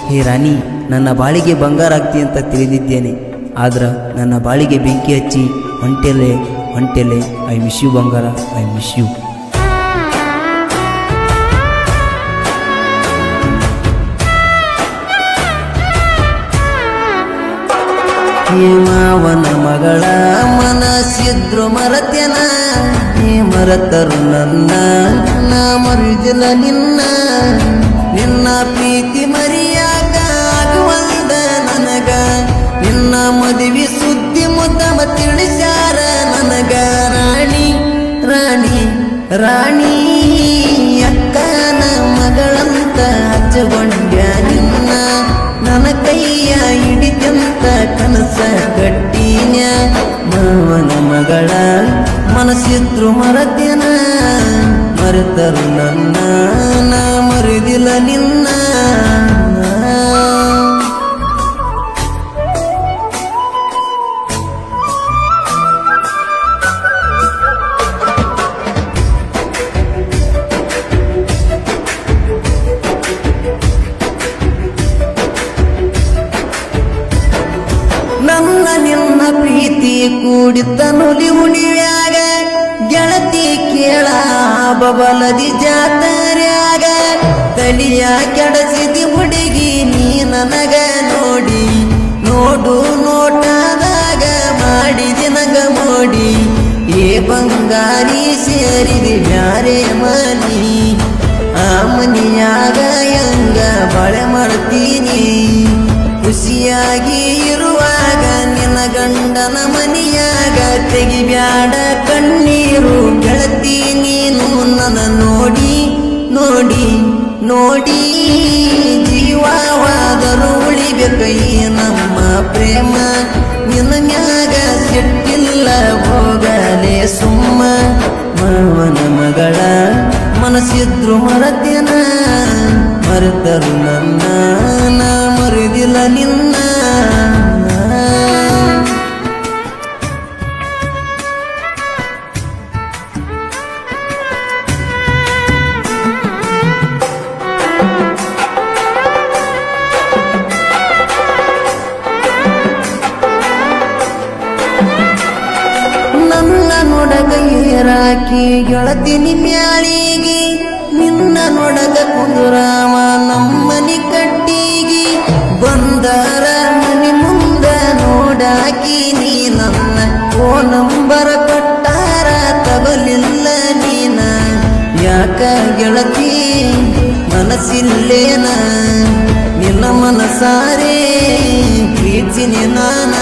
ಹೇ ರಾಣಿ, ನನ್ನ ಬಾಳಿಗೆ ಬಂಗಾರ ಆಗ್ತಿ ಅಂತ ತಿಳಿದಿದ್ದೇನೆ. ಆದ್ರೆ ನನ್ನ ಬಾಳಿಗೆ ಬೆಂಕಿ ಹಚ್ಚಿ ಹೊಂಟೆಲೆ ಹೊಂಟೆಲೆ. ಐ ಮಿಸ್ ಯು ಬಂಗಾರ, ಐ ಮಿಸ್ ಯು. ಮಾವನ ಮಗಳ ಮನಸ್ಸಿದ್ರು ಮರತ್ಯನ, ನೀ ಮರತರು ನನ್ನ, ನಾ ಮರುದಿಲ್ಲ ನಿನ್ನ. ನಿನ್ನ ಪ್ರೀತಿ ಮರಿಯಾಗ ಆಗುವಂದ ನನಗ, ನಿನ್ನ ಮದುವೆ ಸುದ್ದಿ ಮುದ್ದಮ ತಿಳಿಸ್ಯಾರ ನನಗ. ರಾಣಿ ರಾಣಿ ರಾಣಿ ಅಕ್ಕನ ಮಗಳಂತ ಹಚ್ಚಗೊಂಡ್ಯ ನಿನ್ನ, ನನ್ನ ಕೈಯ ಹಿಡಿದಂತ ಕನಸ ಗಟ್ಟಿನ. ಮಾವನ ಮಗಳ ಮನಸ್ಸಿದ್ರು ಮರತ್ಯನ, ಮರೆತರು ನನ್ನ, ನಾ ಮರುದಿಲ್ಲ ನಿನ್ನ. ನನ್ನ ನಿನ್ನ ಪ್ರೀತಿ ಕೂಡಿದ್ದ ನುಲಿ ಉಣಿವ್ಯಾಗ, ಗೆಳತಿ ಕೇಳ ಬಬಲದಿ ಜಾತರ್ಯಾಗ. ತಲಿಯ ಕೆಡಸಿದಿ ಹುಡುಗಿ ನೀ ನನಗ ನೋಡಿ, ನೋಡು ನೋಟದಾಗ ಮಾಡಿದಿ ನಂಗ ಮೋಡಿ. ಏ ಬಂಗಾರಿ ಸೇರಿದಿ ಬ್ಯಾರೆ ಮನಿ, ಆ ಮನಿಯಾಗ ಹೆಂಗ ಬಾಳೆ ಮಾಡ್ತೀನಿ. ಖುಷಿಯಾಗಿ ಇರುವಾಗ ನಿನ್ನ ಗಂಡನ ಮನಿಯಾಗ ತೆಗಿಬ್ಯಾಡ ಕಣ್ಣೀರು. ಗೆಳತಿ ನೀನು ನನ್ನ ನೋಡಿ ನೋಡಿ ನೋಡಿ, ಜೀವವಾದರೂ ಉಳಿಬೇಕ ಈ ನಮ್ಮ ಪ್ರೇಮ. ನಿನ್ನ ಮ್ಯಾಗ ಸಿಟ್ಟಿಲ್ಲ ಹೋಗಲೇ ಸುಮ್ಮ. ಮಾವನ ಮಗಳ ಮನಸ್ಸಿದ್ರು ಮರತ್ಯನ, ಮರೆತರು ನನ್ನ, ನಾ ಮರುದಿಲ್ಲ ನಿನ್ನ. ನನ್ನ ನೋಡಗ ಏರಾಕಿ ಗೆಳತಿ ನಿಮ್ಯಾಳಿಗಿ, ನಿನ್ನ ನೋಡಗ ಕುಂದುರಾಮ ನಮ್ಮನಿ ಕಟ್ಟಿಗಿ. ಬಂದರ ಮನಿ ಮುಂದ ನೋಡಾಕಿ ನೀ ನನ್ನ, ಓ ನಂಬರ ಕೊಟ್ಟಾರ ತಗಲಿಲ್ಲ ನೀನ. ಯಾಕ ಗೆಳತಿ ಮನಸ್ಸಿಲ್ಲೇನ, ನಿನ್ನ ಮನಸಾರೆ ಪ್ರೀತಿನಿ ನಾನ.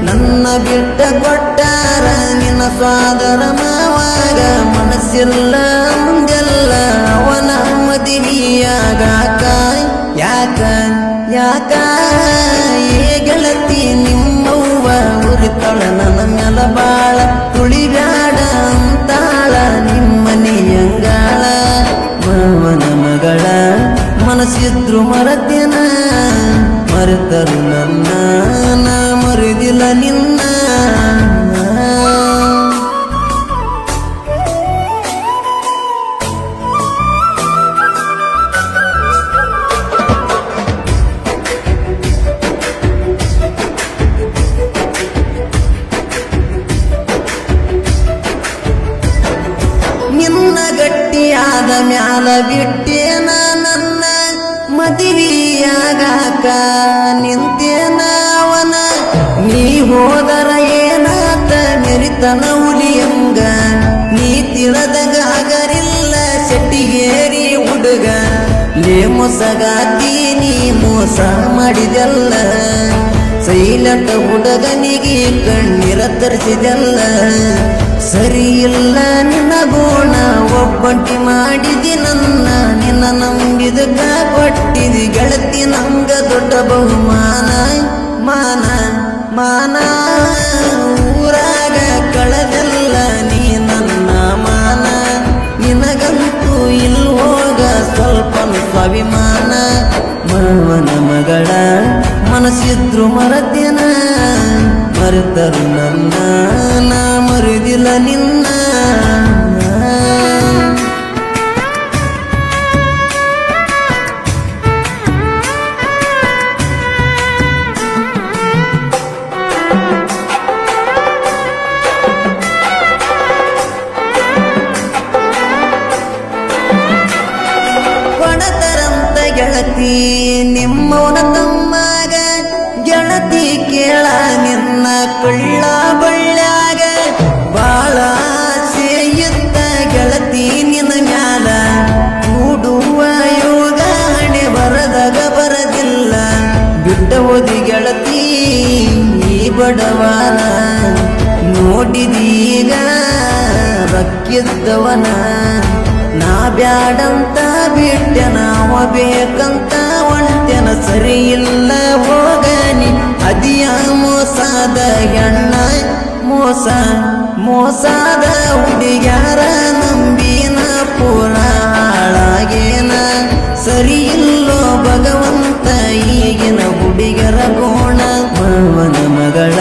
ನನ್ನ ಬಿಟ್ಟ ಕೊಟ್ಟಾರ ನಿನ್ನ ಸ್ವಾದರ ಮಾವಾಗ, ಮನಸ್ಸಿಲ್ಲ ಮುಂದೆಲ್ಲ ಅವನ ಮದುವೆಯಾಗಾಕ. ಯಾಕ ಯಾಕ ಏ ಗೆಳತಿ ನಿಮ್ಮವ್ವ ಉರಿತಳ ನನ್ನ ಮ್ಯಾಲ ಬಾಳ. ತುಳಿಬ್ಯಾಡ ಅಂತಾಳ ನಿಮ್ಮನಿ ಅಂಗಾಳ. ಮಾವನ ಮಗಳ ಮನಸ್ಸಿದ್ರು ಮರತ್ಯನ, ಮರೆತರು ನನ್ನ, ನಾ ಮರುದಿಲ್ಲ ನಿನ್ನ. ನಿನ್ನ ಗಟ್ಟಿಯಾದ ಮ್ಯಾಲ ಬಿಟ್ಟೇನ ನನ್ನ, ಮದುವೆಯಾಗಾಕ ನಿಂತೇನ ಅವನ. ನೀ ಹೋದರ ಏನಾತ ಮೆರಿತನ ಹುಲಿಯಂಗ, ನೀ ತಿಳದಂಗ ಆಗರಿಲ್ಲ ಶೆಟ್ಟಿಗೇರಿ ಹುಡುಗ. ಲೇ ಮೊಸಗಾತಿ ನೀ ಮೋಸ ಮಾಡಿದೆಲ್ಲ, ಸೈಲಂಟ ಹುಡುಗನಿಗೆ ಕಣ್ಣೀರ ತರಿಸಿದೆಲ್ಲ. ಸರಿ ಇಲ್ಲ ನಿನ್ನ ಗುಣ, ಒಬ್ಬಂಟಿ ಮಾಡಿದಿ ನನ್ನ. ನಿನ್ನ ನಂಬಿದಕ್ಕ ಕೊಟ್ಟಿದಿ ಗೆಳತಿ ನಂಗ ದೊಡ್ಡ ಬಹುಮಾನ. ಮಾನ ಮಾನ ಊರಾಗ ಕಳೆದೆಲ್ಲ ನೀ ನನ್ನ ಮಾನ. ನಿನಗಂತೂ ಇಲ್ಲಿ ಹೋಗ ಸ್ವಲ್ಪ ಸ್ವಾಭಿಮಾನ. ಮಾವನ ಮಗಳ ಮನಸ್ಸಿದ್ರು ಮರತ್ಯನ, ಮರೆತರು ನನ್ನ, ನಾ ಮರುದಿಲ್ಲ ನಿನ್ನ. ನಿಮ್ಮವನ ತಮ್ಮಾಗ ಗೆಳತಿ ಕೇಳ ನಿನ್ನ ಕೊಳ್ಳ ಬಳ್ಳ್ಯಾಗ ಬಾಳ ಆಸೆ ಇದ್ದ ಗೆಳತಿ ನಿನ್ನ ಮ್ಯಾಲ ಕೂಡುವ ಯೋಗ ಹಣೆ ಬರದಾಗ ಬರದಿಲ್ಲ ಬಿಟ್ಟ ಓದಿ ಗೆಳತಿ ಈ ಬಡವನ ನೋಡಿದೀಗ ರಕ್ಕಿದ್ದವನ ನಾ ಬ್ಯಾಡಂತ ಬಿಟ್ಟೆ ನಾವ ಬೇಕಂತ ಒಂಟೆನ ಸರಿ ಇಲ್ಲ ಹೋಗನಿ ಅದಿಯ ಮೋಸದ ಹೆಣ್ಣ ಮೋಸದ ಹುಡುಗ್ಯಾರ ನಂಬಿನ ಪೂರ ಹಾಳಾಗೇನ ಸರಿ ಇಲ್ಲೋ ಭಗವಂತ ಈಗಿನ ಹುಡುಗರ ಗೋಣ ಮಾವನ ಮಗಳ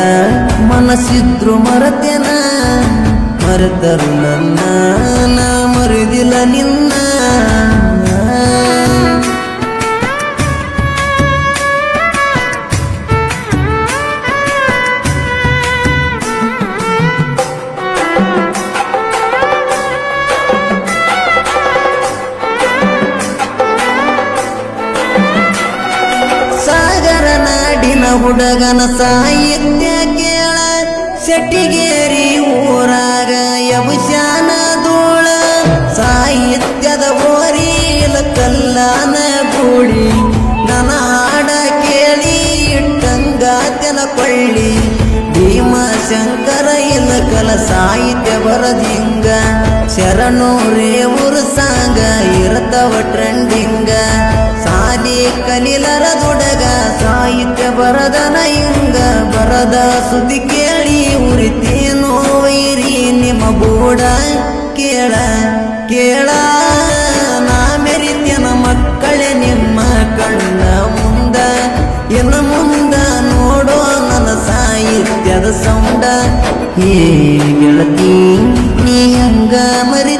ಮನಸ್ಸಿದ್ರು ಮರತೆನ ಮರೆತರು ನನ್ನ ನಾ ಮರುದಿಲ್ಲ ನಿನ್ನ ಸಾಗರ ನಾಡಿನ ಹುಡುಗನ ಸಾಹಿತ್ಯ ಕೇಳ ಶೆಟ್ಟಿಗೇರಿ ಊರಾಗ ಯಬುಶಾನ ಧೂಳ ಸಾಹಿತ್ಯದ ಓರಿಲ ಕಲ್ಲಾನ ಗೂಡಿ ನನ್ನ ಹಾಡ ಕೇಳಿ ಇಟ್ಟಂಗಾತನ ಕೊಳ್ಳಿ ಭೀಮಶಂಕರ ಇಲಕಲ ಸಾಹಿತ್ಯ ಬರದಿಂಗ ಶರಣೂರೇ ಊರು ಸಾಂಗ ಇರತವ ಟ್ರೆಂಡಿಂಗ ಸಾಲಿ ಕಲಿಲರ ದುಡಗ ಸಾಹಿತ್ಯ ಬರದನ ಹಿಂಗ ಬರದ ಸುದ್ದಿ ಕೇಳಿ ಉರಿತೇನೋ ವೈರಿ ನಿಮ್ಮ ಬೋಡ ಕೇಳ ನಾ ಮೆರಿತ್ಯನ ಮಕ್ಕಳೇ ನಿಮ್ಮ ಕಣ್ಣ ಮುಂದ ಇನ್ನು ಮುಂದ ನೋಡೋ ನನ್ನ ಸಾಹಿತ್ಯದ ಸೌಂಡ ಹೇ ಗೆಳತಿ ನೀ ಹಂಗ ಮರಿ